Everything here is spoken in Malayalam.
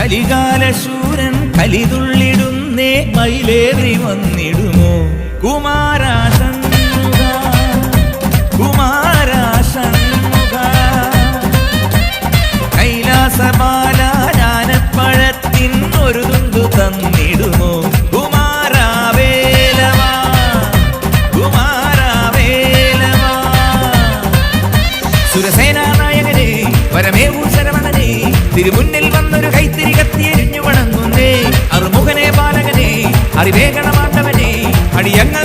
കലികാലശൂരൻ കലിതുള്ളിടുന്നേ മയിലേറി വന്നിടുമോ കുമാരാശൻമുഖ കുമാരാശൻമുഖ കൈലാസബാല ജ്ഞാനപ്പഴത്തിൻ ഒരു തുണ്ടു തന്നിടുമോ കുമാരവേലവാ കുമാരവേലവാ സുരസേനാ നായകനെ പരമേവൂർ ശരവണനെ തിരുമുന്നിൽ വന്നൊരു കൈത്തിരി കത്തിയെരിഞ്ഞു വണങ്ങുന്നേ അറുമുഖനെ ബാലകനെ അറിവേഗണമാണ്ടവനെ അടിയങ്ങൾ